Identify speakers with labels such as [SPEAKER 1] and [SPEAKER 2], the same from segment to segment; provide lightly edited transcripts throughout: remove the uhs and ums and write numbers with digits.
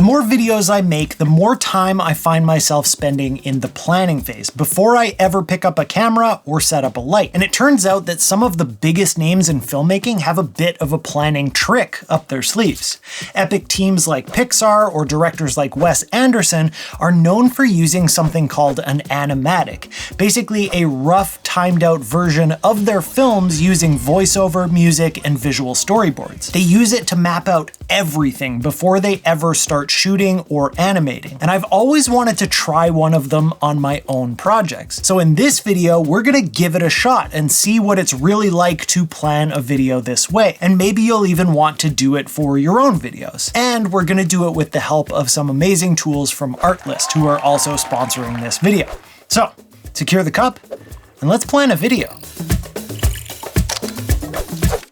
[SPEAKER 1] The more videos I make, the more time I find myself spending in the planning phase before I ever pick up a camera or set up a light. And it turns out that some of the biggest names in filmmaking have a bit of a planning trick up their sleeves. Epic teams like Pixar or directors like Wes Anderson are known for using something called an animatic, basically a rough, timed out version of their films using voiceover, music, and visual storyboards. They use it to map out everything before they ever start shooting or animating, and I've always wanted to try one of them on my own projects. So in this video, we're gonna give it a shot and see what it's really like to plan a video this way, and maybe you'll even want to do it for your own videos. And we're gonna do it with the help of some amazing tools from Artlist, who are also sponsoring this video. So, secure the cup, and let's plan a video.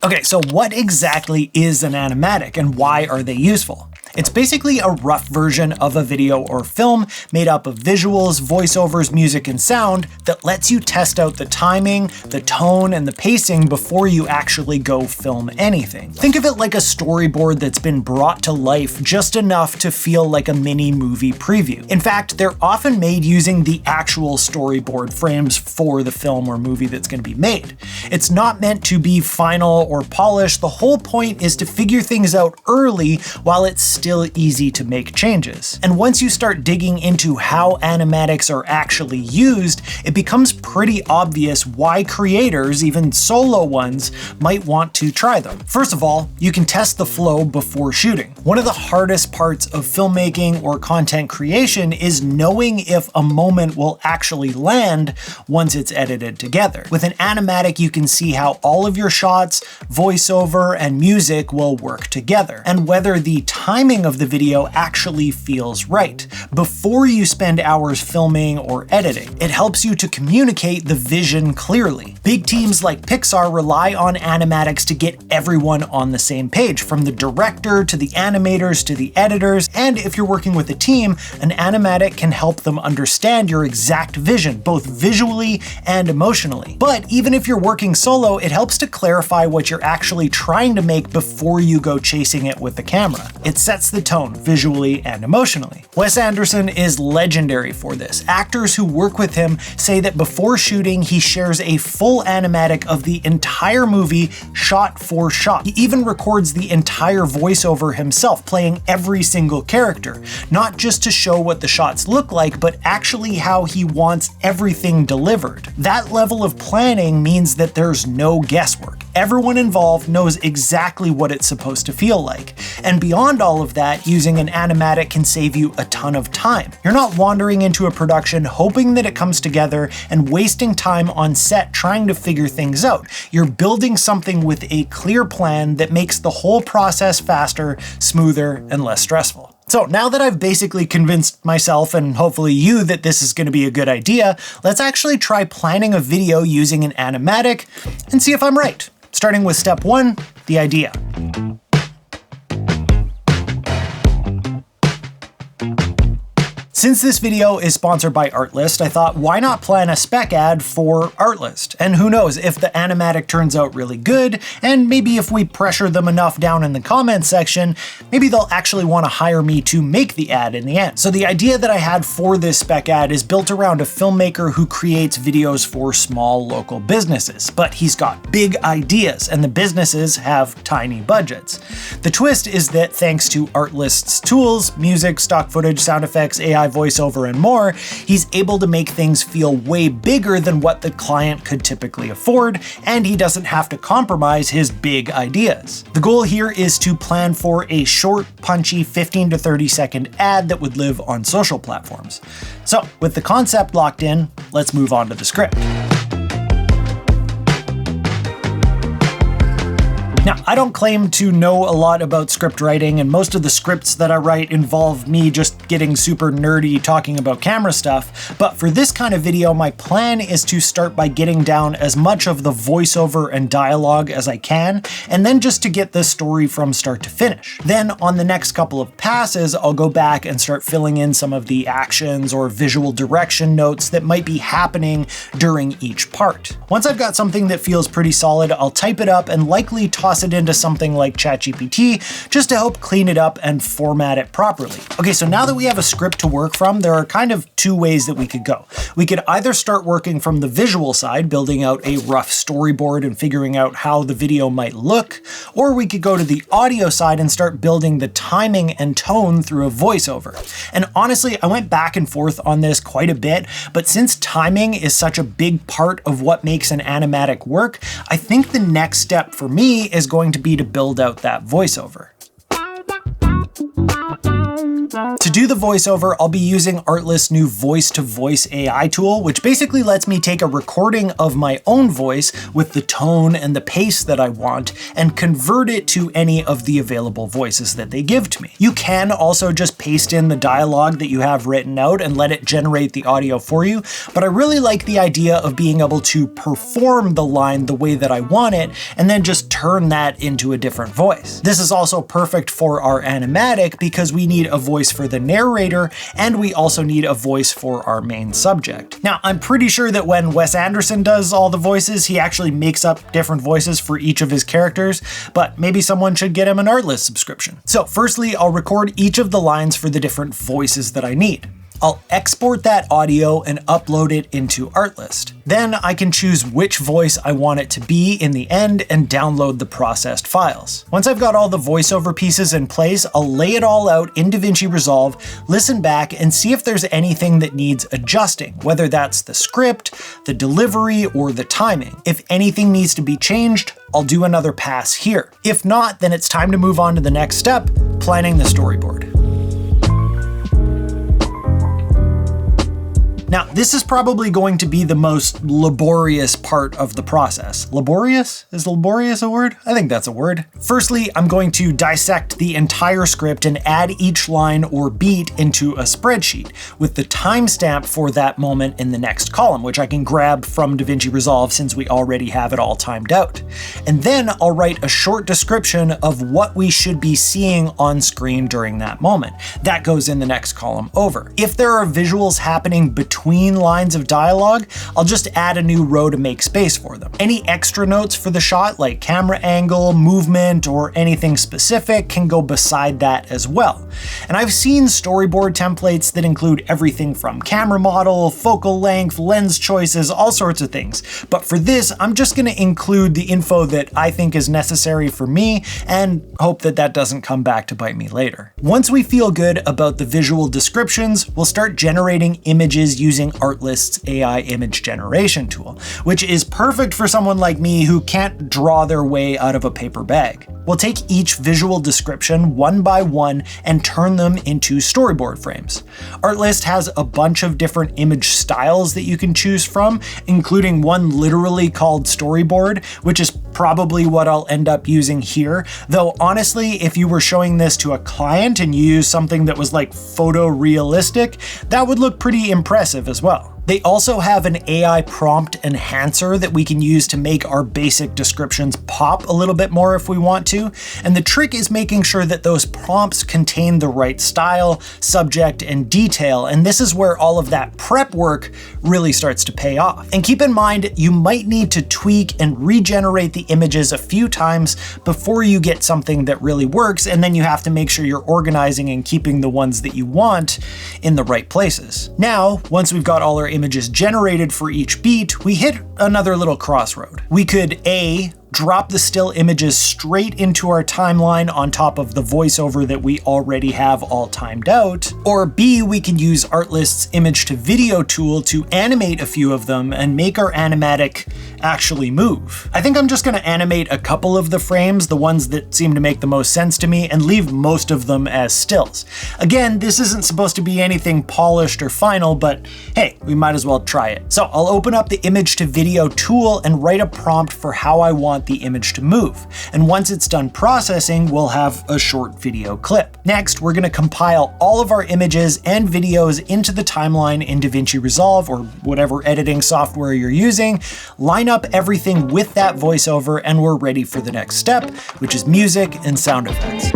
[SPEAKER 1] Okay, so what exactly is an animatic and why are they useful? It's basically a rough version of a video or film made up of visuals, voiceovers, music, and sound that lets you test out the timing, the tone, and the pacing before you actually go film anything. Think of it like a storyboard that's been brought to life just enough to feel like a mini movie preview. In fact, they're often made using the actual storyboard frames for the film or movie that's going to be made. It's not meant to be final or polished. The whole point is to figure things out early while it's still easy to make changes. And once you start digging into how animatics are actually used, it becomes pretty obvious why creators, even solo ones, might want to try them. First of all, you can test the flow before shooting. One of the hardest parts of filmmaking or content creation is knowing if a moment will actually land once it's edited together. With an animatic, you can see how all of your shots, voiceover, and music will work together, and whether the timing of the video actually feels right before you spend hours filming or editing. It helps you to communicate the vision clearly. Big teams like Pixar rely on animatics to get everyone on the same page, from the director to the animators to the editors, and if you're working with a team, an animatic can help them understand your exact vision, both visually and emotionally. But even if you're working solo, it helps to clarify what you're actually trying to make before you go chasing it with the camera. It sets the tone visually and emotionally. Wes Anderson is legendary for this. Actors who work with him say that before shooting, he shares a full animatic of the entire movie shot for shot. He even records the entire voiceover himself, playing every single character, not just to show what the shots look like, but actually how he wants everything delivered. That level of planning means that there's no guesswork. Everyone involved knows exactly what it's supposed to feel like. And beyond all of that, using an animatic can save you a ton of time. You're not wandering into a production hoping that it comes together and wasting time on set trying to figure things out. You're building something with a clear plan that makes the whole process faster, smoother, and less stressful. So now that I've basically convinced myself and hopefully you that this is going to be a good idea, let's actually try planning a video using an animatic and see if I'm right. Starting with step 1, the idea. Since this video is sponsored by Artlist, I thought, why not plan a spec ad for Artlist? And who knows, if the animatic turns out really good, and maybe if we pressure them enough down in the comments section, maybe they'll actually want to hire me to make the ad in the end. So the idea that I had for this spec ad is built around a filmmaker who creates videos for small local businesses, but he's got big ideas and the businesses have tiny budgets. The twist is that thanks to Artlist's tools, music, stock footage, sound effects, AI, voiceover, and more, he's able to make things feel way bigger than what the client could typically afford, and he doesn't have to compromise his big ideas. The goal here is to plan for a short, punchy 15 to 30 second ad that would live on social platforms. So, with the concept locked in, let's move on to the script. Now, I don't claim to know a lot about script writing, and most of the scripts that I write involve me just getting super nerdy talking about camera stuff, but for this kind of video, my plan is to start by getting down as much of the voiceover and dialogue as I can, and then just to get the story from start to finish. Then, on the next couple of passes, I'll go back and start filling in some of the actions or visual direction notes that might be happening during each part. Once I've got something that feels pretty solid, I'll type it up and likely toss toss it into something like ChatGPT just to help clean it up and format it properly. Okay, so now that we have a script to work from, there are kind of two ways that we could go. We could either start working from the visual side, building out a rough storyboard and figuring out how the video might look, or we could go to the audio side and start building the timing and tone through a voiceover. And honestly, I went back and forth on this quite a bit, but since timing is such a big part of what makes an animatic work, I think the next step for me is going to be to build out that voiceover. To do the voiceover, I'll be using Artlist's new voice-to-voice AI tool, which basically lets me take a recording of my own voice with the tone and the pace that I want and convert it to any of the available voices that they give to me. You can also just paste in the dialogue that you have written out and let it generate the audio for you, but I really like the idea of being able to perform the line the way that I want it and then just turn that into a different voice. This is also perfect for our animatic because we need a voice for the narrator, and we also need a voice for our main subject. Now, I'm pretty sure that when Wes Anderson does all the voices, he actually makes up different voices for each of his characters, but maybe someone should get him an Artlist subscription. So firstly, I'll record each of the lines for the different voices that I need. I'll export that audio and upload it into Artlist. Then I can choose which voice I want it to be in the end and download the processed files. Once I've got all the voiceover pieces in place, I'll lay it all out in DaVinci Resolve, listen back, and see if there's anything that needs adjusting, whether that's the script, the delivery, or the timing. If anything needs to be changed, I'll do another pass here. If not, then it's time to move on to the next step, planning the storyboard. Now, this is probably going to be the most laborious part of the process. Laborious? Is laborious a word? I think that's a word. Firstly, I'm going to dissect the entire script and add each line or beat into a spreadsheet with the timestamp for that moment in the next column, which I can grab from DaVinci Resolve since we already have it all timed out. And then I'll write a short description of what we should be seeing on screen during that moment. That goes in the next column over. If there are visuals happening between lines of dialogue, I'll just add a new row to make space for them. Any extra notes for the shot, like camera angle, movement, or anything specific, can go beside that as well. And I've seen storyboard templates that include everything from camera model, focal length, lens choices, all sorts of things. But for this, I'm just going to include the info that I think is necessary for me and hope that that doesn't come back to bite me later. Once we feel good about the visual descriptions, we'll start generating images using Artlist's AI image generation tool, which is perfect for someone like me who can't draw their way out of a paper bag. We'll take each visual description one by one and turn them into storyboard frames. Artlist has a bunch of different image styles that you can choose from, including one literally called Storyboard, which is probably what I'll end up using here. Though honestly, if you were showing this to a client and you used something that was like photorealistic, that would look pretty impressive as well. They also have an AI prompt enhancer that we can use to make our basic descriptions pop a little bit more if we want to. And the trick is making sure that those prompts contain the right style, subject, and detail. And this is where all of that prep work really starts to pay off. And keep in mind, you might need to tweak and regenerate the images a few times before you get something that really works. And then you have to make sure you're organizing and keeping the ones that you want in the right places. Now, once we've got all our images generated for each beat, we hit another little crossroad. We could A, drop the still images straight into our timeline on top of the voiceover that we already have all timed out, or B, we can use Artlist's image to video tool to animate a few of them and make our animatic actually move. I think I'm just going to animate a couple of the frames, the ones that seem to make the most sense to me, and leave most of them as stills. Again, this isn't supposed to be anything polished or final, but hey, we might as well try it. So I'll open up the image to video tool and write a prompt for how I want the image to move. And once it's done processing, we'll have a short video clip. Next, we're going to compile all of our images and videos into the timeline in DaVinci Resolve or whatever editing software you're using, line up everything with that voiceover, and we're ready for the next step, which is music and sound effects.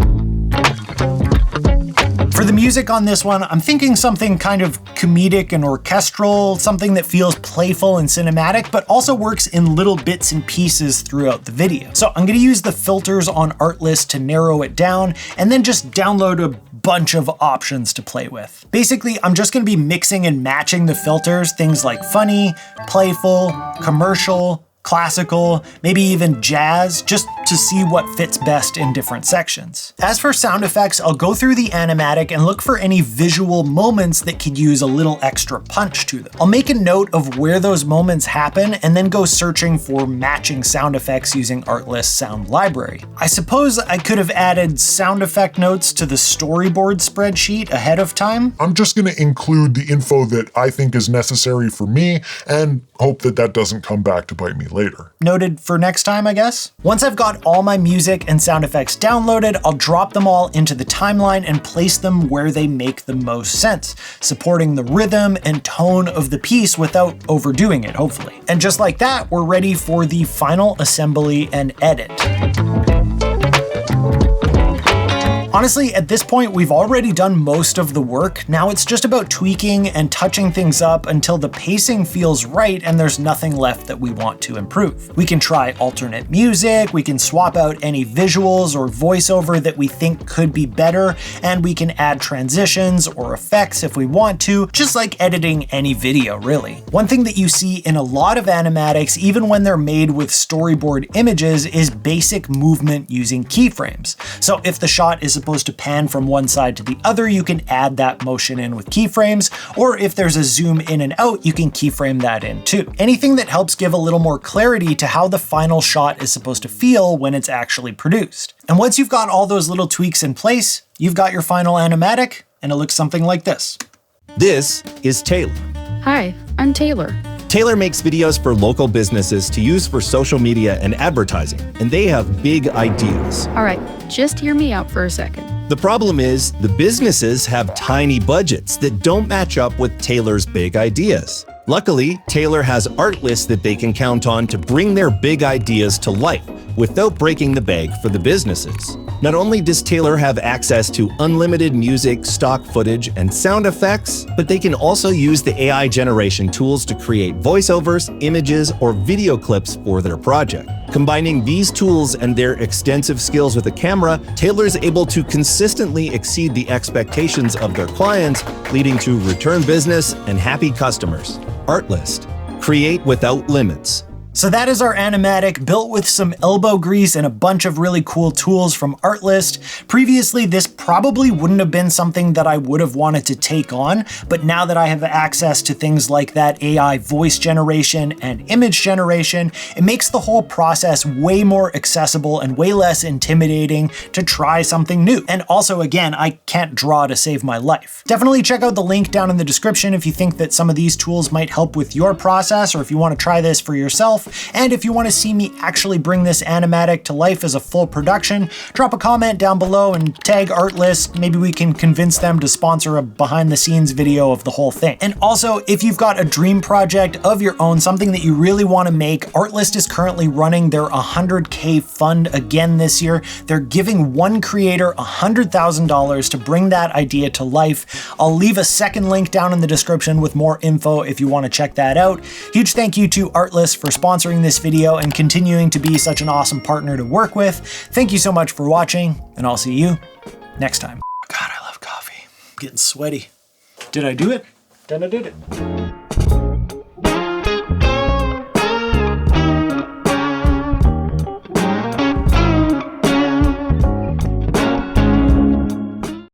[SPEAKER 1] For For the music on this one, I'm thinking something kind of comedic and orchestral, something that feels playful and cinematic, but also works in little bits and pieces throughout the video. So I'm gonna use the filters on Artlist to narrow it down, and then just download a bunch of options to play with. Basically, I'm just gonna be mixing and matching the filters, things like funny, playful, commercial, classical, maybe even jazz, just to see what fits best in different sections. As for sound effects, I'll go through the Animatic and look for any visual moments that could use a little extra punch to them. I'll make a note of where those moments happen and then go searching for matching sound effects using Artlist's sound library. I suppose I could have added sound effect notes to the storyboard spreadsheet ahead of time.
[SPEAKER 2] I'm just gonna include the info that I think is necessary for me and hope that that doesn't come back to bite me later.
[SPEAKER 1] Noted for next time, I guess. Once I've got all my music and sound effects downloaded, I'll drop them all into the timeline and place them where they make the most sense, supporting the rhythm and tone of the piece without overdoing it, hopefully. And just like that, we're ready for the final assembly and edit. Honestly, at this point, we've already done most of the work. Now it's just about tweaking and touching things up until the pacing feels right and there's nothing left that we want to improve. We can try alternate music, we can swap out any visuals or voiceover that we think could be better, and we can add transitions or effects if we want to, just like editing any video, really. One thing that you see in a lot of animatics, even when they're made with storyboard images, is basic movement using keyframes. So if the shot is supposed to pan from one side to the other, you can add that motion in with keyframes, or if there's a zoom in and out, you can keyframe that in too. Anything that helps give a little more clarity to how the final shot is supposed to feel when it's actually produced. And once you've got all those little tweaks in place, you've got your final animatic, and it looks something like this.
[SPEAKER 3] This is Taylor.
[SPEAKER 4] Hi, I'm Taylor.
[SPEAKER 3] Taylor makes videos for local businesses to use for social media and advertising, and they have big ideas.
[SPEAKER 4] All right, just hear me out for a second.
[SPEAKER 3] The problem is, the businesses have tiny budgets that don't match up with Taylor's big ideas. Luckily, Taylor has Artlist that they can count on to bring their big ideas to life without breaking the bank for the businesses. Not only does Taylor have access to unlimited music, stock footage, and sound effects, but they can also use the AI generation tools to create voiceovers, images, or video clips for their project. Combining these tools and their extensive skills with a camera, Taylor's able to consistently exceed the expectations of their clients, leading to return business and happy customers. Artlist. Create without limits.
[SPEAKER 1] So that is our animatic, built with some elbow grease and a bunch of really cool tools from Artlist. Previously, this probably wouldn't have been something that I would have wanted to take on, but now that I have access to things like that AI voice generation and image generation, it makes the whole process way more accessible and way less intimidating to try something new. And also, again, I can't draw to save my life. Definitely check out the link down in the description if you think that some of these tools might help with your process, or if you want to try this for yourself. And if you want to see me actually bring this animatic to life as a full production, drop a comment down below and tag Artlist. Maybe we can convince them to sponsor a behind the scenes video of the whole thing. And also, if you've got a dream project of your own, something that you really want to make, Artlist is currently running their 100K fund again this year. They're giving one creator $100,000 to bring that idea to life. I'll leave a second link down in the description with more info if you want to check that out. Huge thank you to Artlist for sponsoring this video and continuing to be such an awesome partner to work with. Thank you so much for watching, and I'll see you next time. God, I love coffee. I'm getting sweaty. Did I do it? Dunna did it.